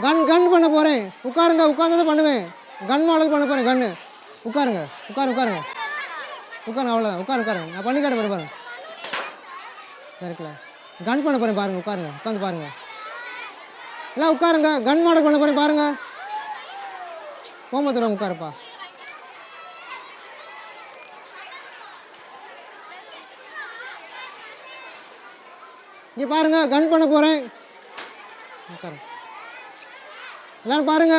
Speaker 3: கன் பண்ண போகிறேன். உட்காருங்க, உட்காந்து பண்ணுவேன். கன் மாடல் பண்ண போகிறேன். கன்னு. உட்காருங்க. அவ்வளோதான். உட்காருங்க. நான் பண்ணி காட்ட போகிறேன். பாருங்க, இருக்குல்ல, கன் பண்ண போகிறேன். பாருங்க, உட்காந்து பாருங்க. எல்லாம் உட்காருங்க. கன் மாடல் பண்ண போகிறேன். பாருங்க, போகும்போது உட்காருப்பா. இங்கே பாருங்க, கன் பண்ண போகிறேன். உட்காருங்க. எல்லாரும் பாருங்க,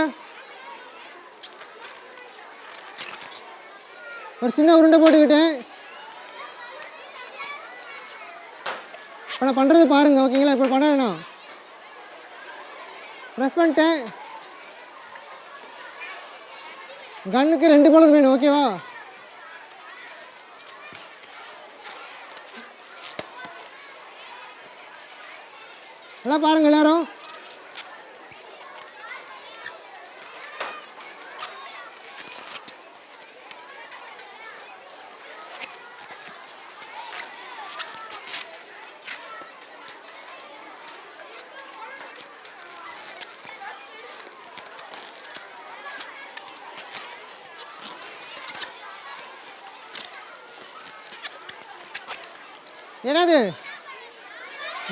Speaker 3: ஒரு சின்ன உருண்டை போட்டுக்கிட்டேன். இப்போ நான் பண்ணுறது பாருங்க, ஓகேங்களா? இப்போ பண்ண வேணாம். ப்ரெஸ் பண்ணிட்டேன். கன்னுக்கு 2 பலூன் வேணும், ஓகேவா? எல்லாம் பாருங்க எல்லாரும். என்னது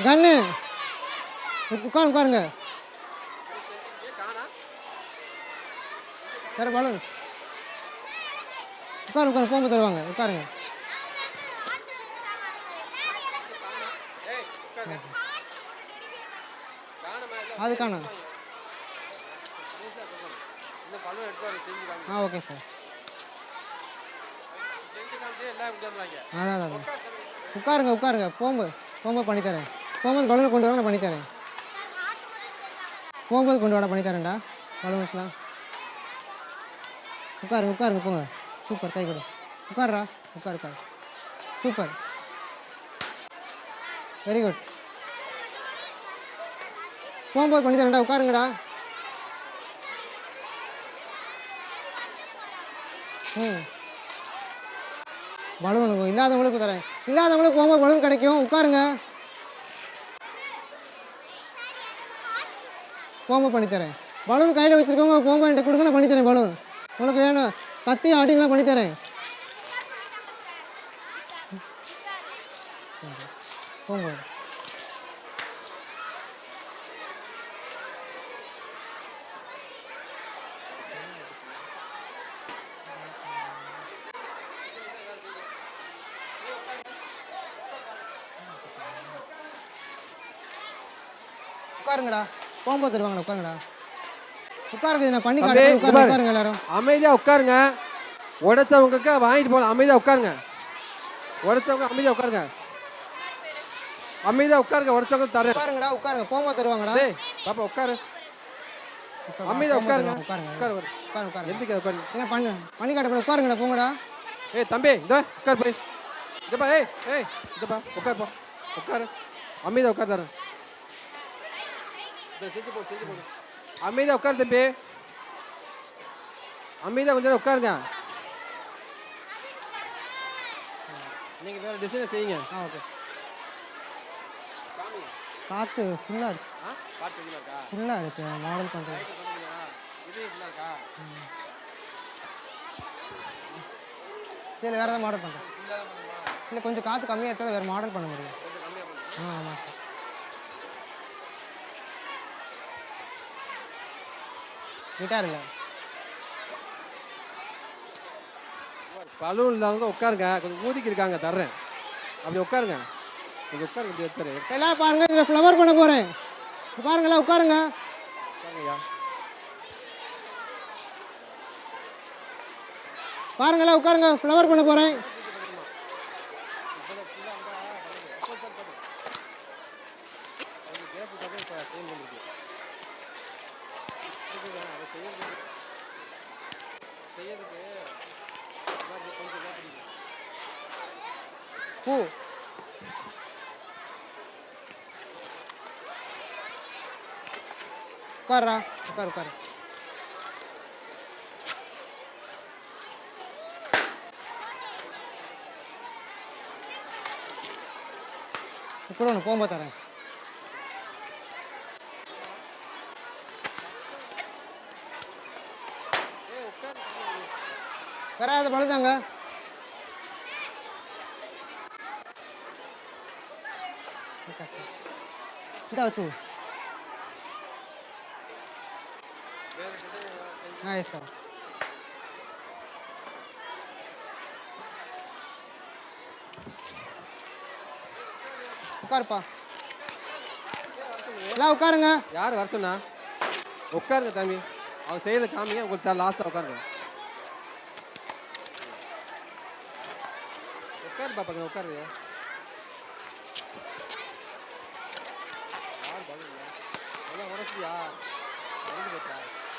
Speaker 3: கன்னு? உட்காருங்க. வேற பலூன். உட்காருங்க. போகும்போது தருவாங்க. உட்காருங்க. அது காணும்.
Speaker 4: இந்த பலூன் எடுத்து வர செஞ்சு காமி.
Speaker 3: ஆ ஓகே சார்.
Speaker 4: செஞ்சு காமிச்சு எல்லாம் விட்டுறாங்க.
Speaker 3: அதான் அதான் உட்காருங்க உட்காருங்க. போகும்போது பண்ணித்தரேன். போகும்போது பலூனை கொண்டு வர நான் பண்ணித்தரேன். போகும்போது கொண்டு வர பண்ணித்தரேன்டா பலூன்ஸ்லாம். உட்காருங்க போங்க. சூப்பர், கை கொடு. உட்காருடா, உட்காரு. Super, very good. போகும்போது பண்ணி தரேன்டா, உட்காருங்கடா. பலூன் இல்லாதவங்களுக்கு தரேன். இல்லாதவங்களுக்கு போகும்போது பலூன் கிடைக்கும். உட்காருங்க. போகும்போது பண்ணித்தரேன். பலூன் கையில் வச்சுருக்கவங்க போகும்போது என்கிட்ட கொடுங்க, நான் பண்ணித்தரேன். பலூன் உனக்கு வேணும், கத்தி ஆட்டிங்கலாம் பண்ணித்தரேன். போங்க. உட்காருங்கடா. போகும்போது தருவாங்களா? உட்காருங்கடா. உட்காருங்க, நான் பண்ணி காட்டுறேன். உட்காருங்க எல்லாரும்.
Speaker 4: அமைதியாக உட்காருங்க. உடைச்சவங்களுக்கு வாங்கிட்டு போகலாம். அமைதியாக உட்காருங்க. உடைச்சவங்க அமைதியாக உட்காருங்க. அமைதியாக உட்காருங்க. உடைச்சவங்க தரேன்.
Speaker 3: உட்காருங்கடா, உட்காருங்க. போகும்போது தருவாங்கடா.
Speaker 4: டேய் பாப்பா உட்காரு. அமைதியாக உட்காருங்க.
Speaker 3: உட்காருங்க.
Speaker 4: எதுக்கு உட்காருங்க?
Speaker 3: என்ன பண்ணி காட்ட உட்காருங்கடா. போங்கடா.
Speaker 4: ஏய் தம்பி இந்த உட்கார் போய். இதப்பா ஏய் இதப்பா உட்காருப்பா. உட்காரு. அமைதியாக உட்கார் தரேன். செஞ்சு போடு. அமைதியாக உட்காரு தம்பி. அமைதியாக கொஞ்சம் நேரம் உட்காருங்க. நீங்கள் வேறு டிசைனை செய்யுங்க.
Speaker 3: ஓகே. காற்று ஃபுல்லாக இருக்கு. ஃபுல்லாக இருக்கு. மாடல் பண்ணுறேன். சரி, வேறு ஏதாவது மாடல் பண்ணுறேன். இல்லை, கொஞ்சம் காற்று கம்மியாக எடுத்தால் வேறு மாடல் பண்ண முடியும். ஆமாம் சார். கிட்டார் இல்லை.
Speaker 4: பலூன் இல்லாதவங்க உட்காருங்க. கொஞ்சம் ஊதிக்கு இருக்காங்க தர்றேன். அப்படி உட்காருங்க. கொஞ்சம் உட்காருங்க. அப்படி எடுத்துரு.
Speaker 3: எல்லாம் பாருங்க, இதில் ஃப்ளவர் பண்ண போகிறேன். பாருங்களா, உட்காருங்க. பாருங்களா, உட்காருங்க. ஃப்ளவர் பண்ண போகிறேன். பூ உட்காருடா. உட்காரு. கூட ஒன்று போகும்போது தரேன். வேற ஏதாவது பழுதாங்க? இதா வச்சு. Yes sir. உட்காருப்பா. எல்லாம் உட்காருங்க.
Speaker 4: யார் வர சொன்னா? உட்காருங்க தம்பி. அவங்க செய்யறத காமிங்க. உங்களுக்கு லாஸ்ட்டாக உட்காருங்க. உட்காரு பாப்பாங்க. உட்காரு.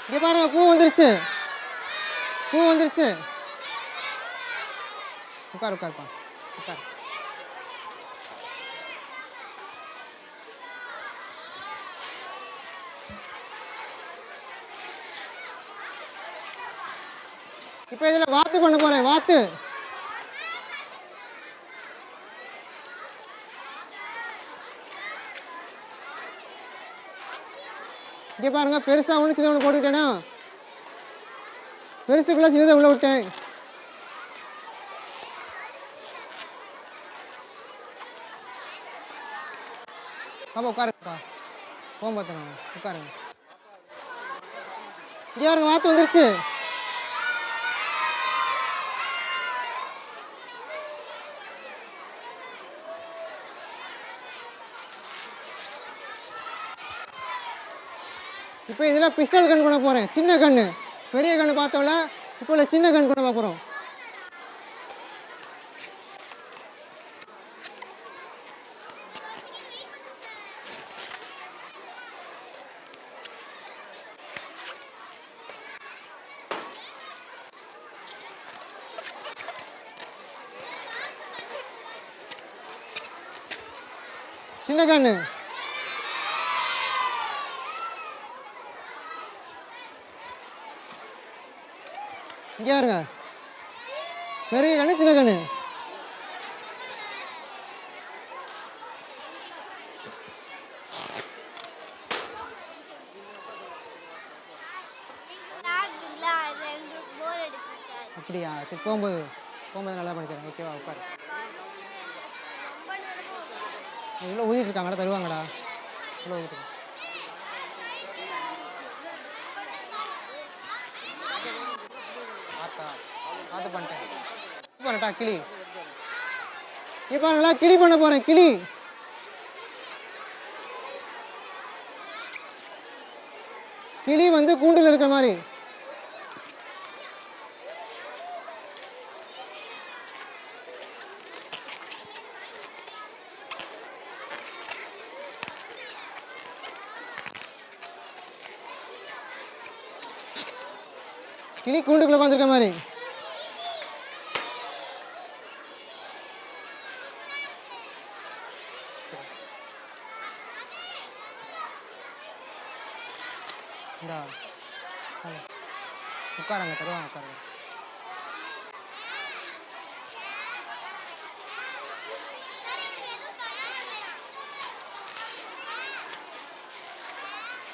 Speaker 3: இங்கே பாருங்க, பூ வந்துருச்சு. உட்காருப்பா. உட்காரு. இப்போ இதில் வாத்து பண்ண போகிறேன். வாத்து இங்கே பாருங்க, பெருசாக ஒன்று சின்ன ஒன்று போட்டுக்கிட்டேனா, பெருசுக்குள்ள சின்னதை உள்ள விட்டேன். பாப்பா உட்காருப்பா. போகும்போது உட்காருங்க. இங்கே பாருங்க, வாத்து வந்துருச்சு. இப்போ இதில் பிஸ்டல் கன் பண்ண போகிறேன். சின்ன கன்று பெரிய கன்று பார்த்தோம்ல, இப்போ உள்ள சின்ன கன்று கூட பார்க்குறோம். சின்ன கன்று இங்கே பாருங்க, பெரிய கன்று சின்ன கன்று. அப்படியா? சரி, போகும்போது நல்லா பண்ணித்தரேன். ஓகேவா? உட்காரு. இவ்வளோ ஊதிட்டு இருக்காங்கடா, தருவாங்கடா. இவ்வளோ ஊதிட்டு பார்த்து பண்ணிட்டேன். பண்ணட்டா கிளி. இப்போ நல்லா கிளி பண்ண போகிறேன். கிளி கிளி வந்து கூண்டில் இருக்கிற மாதிரி. கிளி கூண்டுக்குள்ள உட்காந்துருக்க மாதிரி. இந்தா உட்காருங்க, தருவாங்க, உட்காருங்க.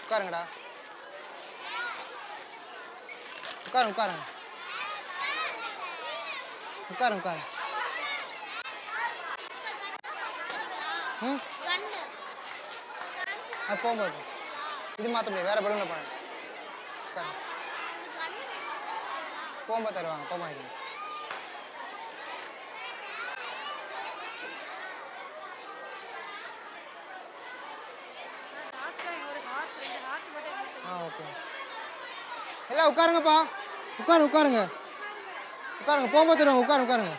Speaker 3: உட்காருங்கடா, உட்காருங்க, உட்காருங்க, உட்காருங்க, உட்காருங்க. ம், அது போகும்போது இது மாற்ற முடியாது, வேற பலூனில் பண்ணணும். உட்காருங்க, போகும்போது தருவாங்க, போகும்போது. ஓகே, எல்லாம் உட்காருங்கப்பா, உட்காருங்க, உட்காருங்க, உட்காருங்க, போகும்போது தருவாங்க. உட்காருங்க.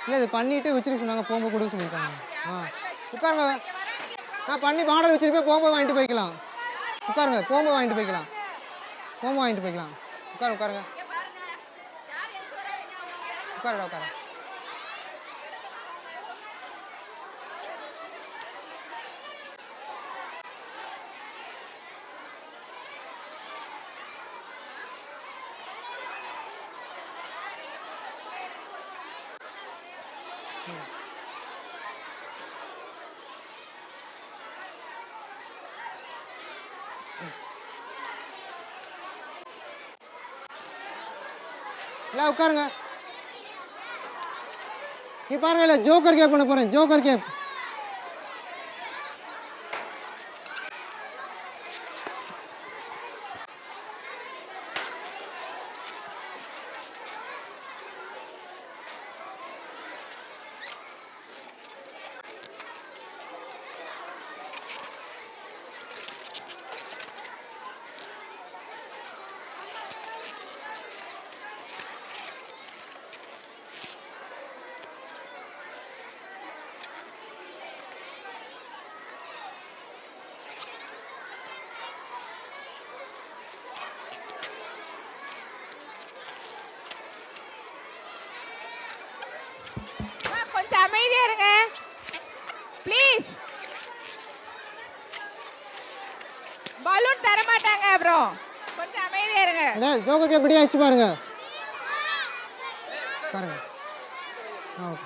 Speaker 3: இல்லை, இது பண்ணிவிட்டு வச்சுருக்க சொன்னாங்க, போகும்போது கொடுக்க சொல்லியிருக்காங்க. உட்காருங்க. நான் பண்ணி மாடல் வச்சுருப்பேன், போகும்போது வாங்கிட்டு போய்க்கலாம். உட்காருங்க, போகும்போது வாங்கிட்டு போய்க்கலாம். உட்காருங்க. உட்காருடா, உட்காரு. எல்லாம் உட்காருங்க. நீ பாருங்க, இல்லை ஜோக்கர் கேப் பண்ண போகிறேன். Joker cap.
Speaker 1: கொஞ்சம் அமைதியா இருங்க ப்ளீஸ். பலூன் தர மாட்டாங்க, அப்புறம் கொஞ்சம் அமைதியா இருங்க.
Speaker 3: ஜோக்கர் கேப் ரெடியாக வச்சு பாருங்க. பாருங்க. ஓகே.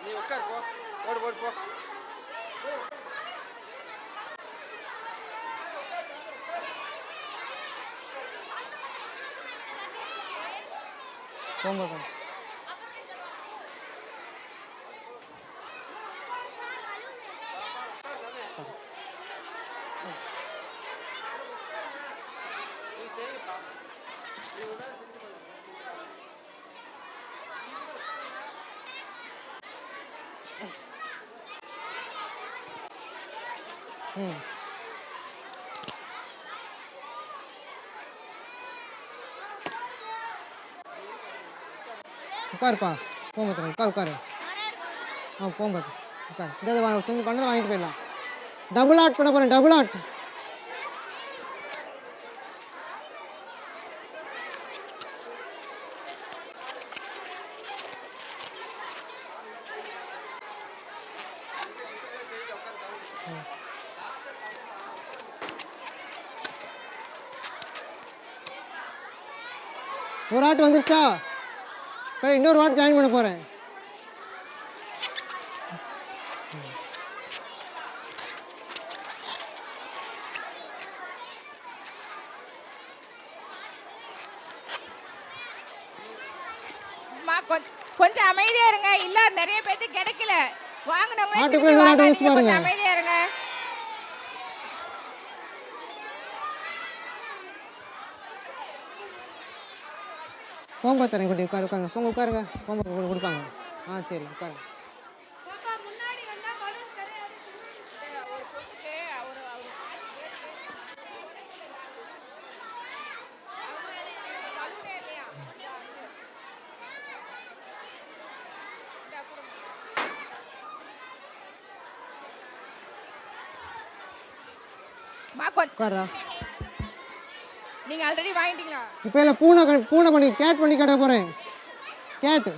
Speaker 4: நீ உட்கார், போ. ஓடு போ.
Speaker 3: போகும்போது ம் உட்காருப்பா போகும்போது உட்காரு போகும்போது உட்காரு இதை செஞ்சு பண்ணதை வாங்கிட்டு போயிடலாம். டபுள் ஆட் பண்ண போகிறேன், டபுள் ஆட். ஒரு ஆட்டு வந்துருச்சா? இப்போ இன்னொரு ஆட்டு ஜாயின் பண்ண போகிறேன்.
Speaker 1: கொஞ்சம் அமைதியா இருங்க. இல்ல நிறைய பேருக்கு கிடைக்கல. வாங்குனவங்க
Speaker 3: ஆட்டுக்குள்ள இன்னொரு ஆட்டு வந்துச்சு பாருங்க.
Speaker 1: கொஞ்சம் அமைதியா இருங்க.
Speaker 3: போகும்போது தரேன் குட்டி, உட்காருங்க போங்க, உட்காருங்க போகும்போது கொடுப்பாங்க. சரி உட்காருங்க. உட்காரா.
Speaker 1: நீங்க ஆல்ரெடி வாங்கிட்டீங்களா?
Speaker 3: இப்போ இல்லை பூனை பண்ணி கேட் பண்ணி கட்ட போகிறேன். கேட்டு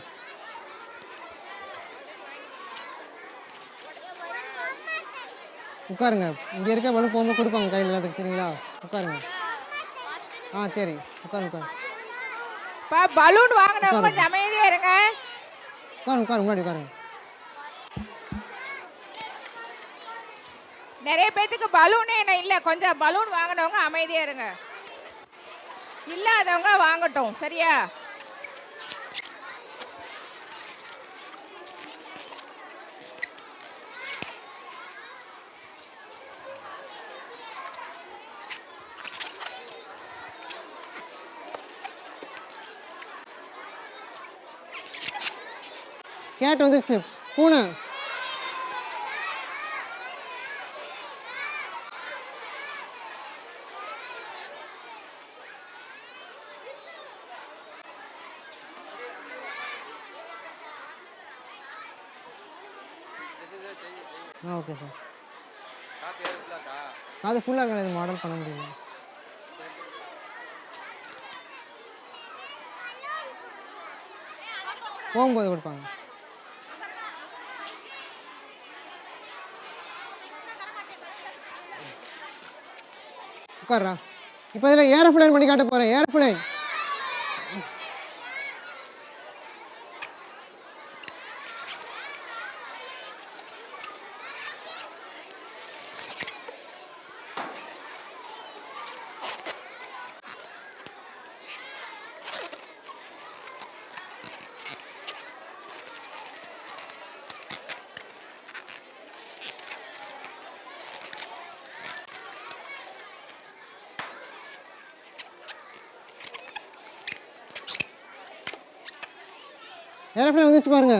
Speaker 3: உட்காருங்க. இங்கே இருக்க பலூன் போகும்போது கொடுப்பாங்க கையில் எல்லாத்துக்கு. சரிங்களா? உட்காருங்க. சரி உட்காருங்க.
Speaker 1: பலூன் வாங்குனவங்க கொஞ்சம் அமைதியா இருங்க.
Speaker 3: உட்காருங்க முன்னாடி உட்காருங்க.
Speaker 1: நிறைய பேத்துக்கு பலூனே என்ன இல்ல. கொஞ்சம் பலூன் வாங்கினவங்க அமைதியா இருங்க. இல்லாதவங்க வாங்கட்டும். சரியா?
Speaker 3: கேட் வந்துருச்சு. பூனை ஓகே சார். அது ஃபுல்லாக இருக்காது, இது மாடல் பண்ண முடியல. போகும்போது கொடுப்பாங்க. உட்கார்றா. இப்போ இதில் ஏரோப்ளேன் பண்ணி காட்ட போகிறேன். ஏரோப்ளேன் ஏரோப்ளேன் வந்துச்சு பாருங்க.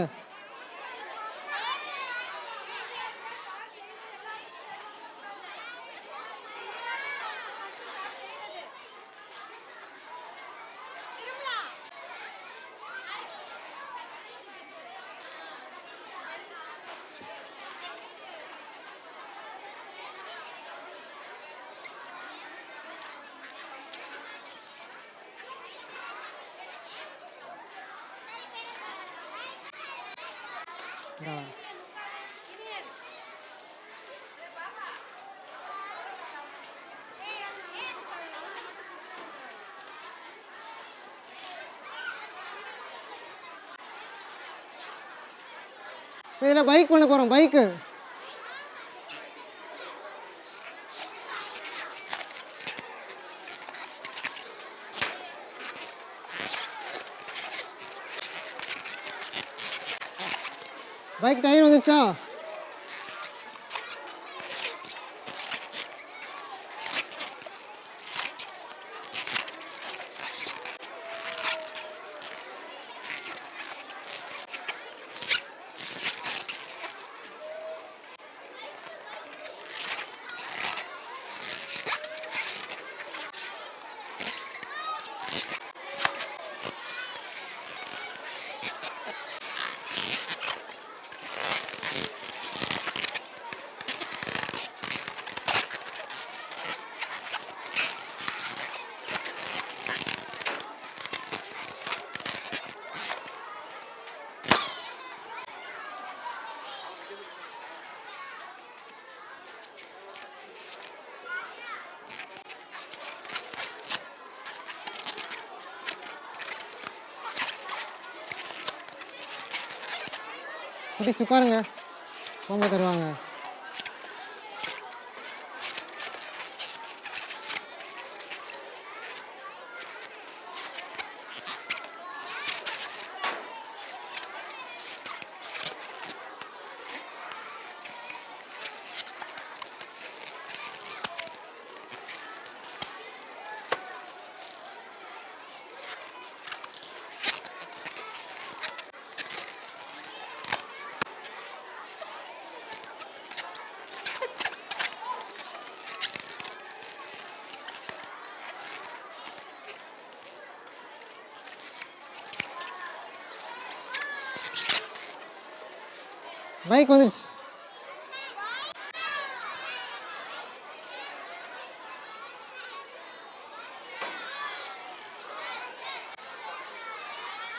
Speaker 3: இதில் பைக் பண்ண போகிறோம். பைக்கு பைக் டயர் வந்துருச்சா? குட்டிஸ் உட்காருங்க, கோம்பை தருவாங்க. பைக் வந்துடுச்சு.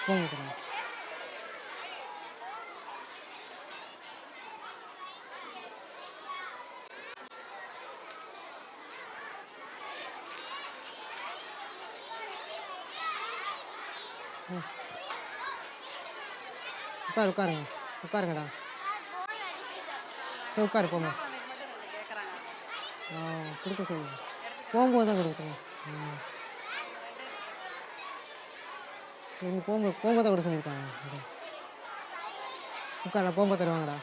Speaker 3: கோம்பை தருவாங்க. உட்காருங்க, உட்காருங்கடா. சரி உட்காரு, போங்க. கொடுக்க சொல்லுங்க, போகும்போது தான் கொடுக்க சொல்லுங்க. போகும்போது தான் கொடுக்க சொல்லியிருக்காங்க. உட்கார, போகும்போது தருவாங்கடா.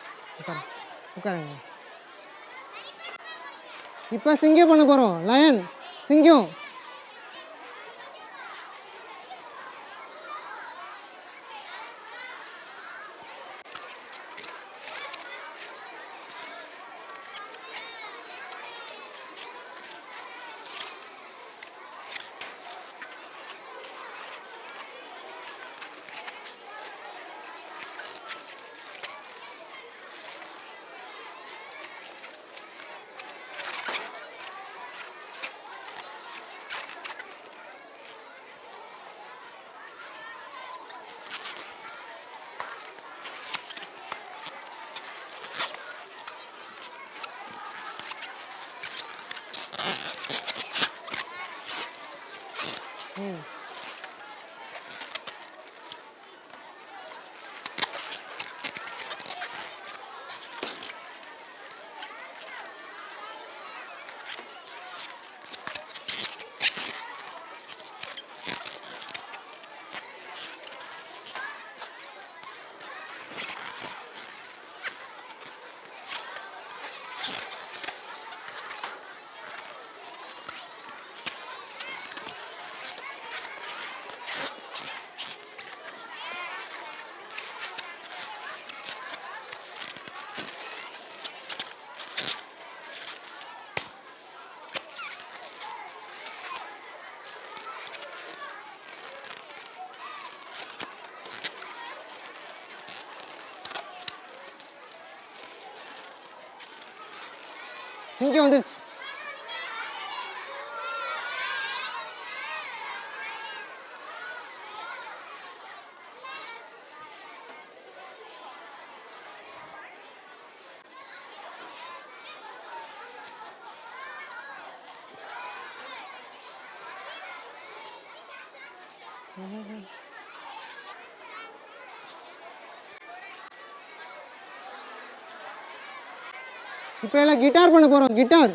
Speaker 3: உட்காருங்க. இப்போ சிங்கம் பண்ண போகிறோம். லயன், சிங்கம். சிங்கம் வந்துடுச்சு. இப்போ எல்லாம் கிட்டார் பண்ண போகிறோம். கிட்டார்.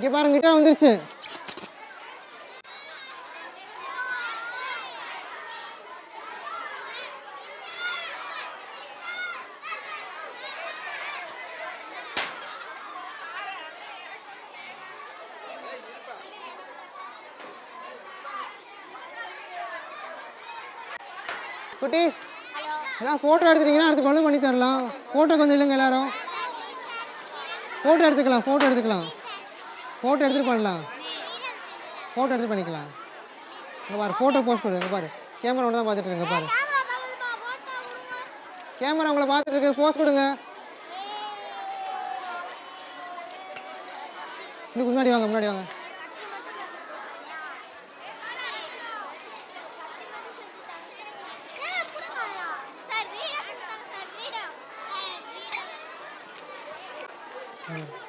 Speaker 3: இங்கே பாருங்க கிட்ட வந்துருச்சு. குட்டீஸ் எல்லாம் ஃபோட்டோ எடுத்துட்டீங்கன்னா அடுத்து பலூன் பண்ணி தரலாம். ஃபோட்டோ கொஞ்சம் இல்லைங்க எல்லாரும். ஃபோட்டோ எடுத்துக்கலாம், ஃபோட்டோ எடுத்துக்கலாம், ஃபோட்டோ எடுத்துட்டு பண்ணலாம், ஃபோட்டோ எடுத்து பண்ணிக்கலாம். இங்கே பாரு ஃபோட்டோ போஸ்ட் கொடு. இங்கே பாரு கேமரா ஒன்று தான் பார்த்துட்டு இருக்கு. பாரு கேமரா உங்களை பார்த்துட்டு இருக்கு. போஸ்ட் கொடுங்க. இன்னும் முன்னாடி வாங்க, முன்னாடி வாங்க. ம்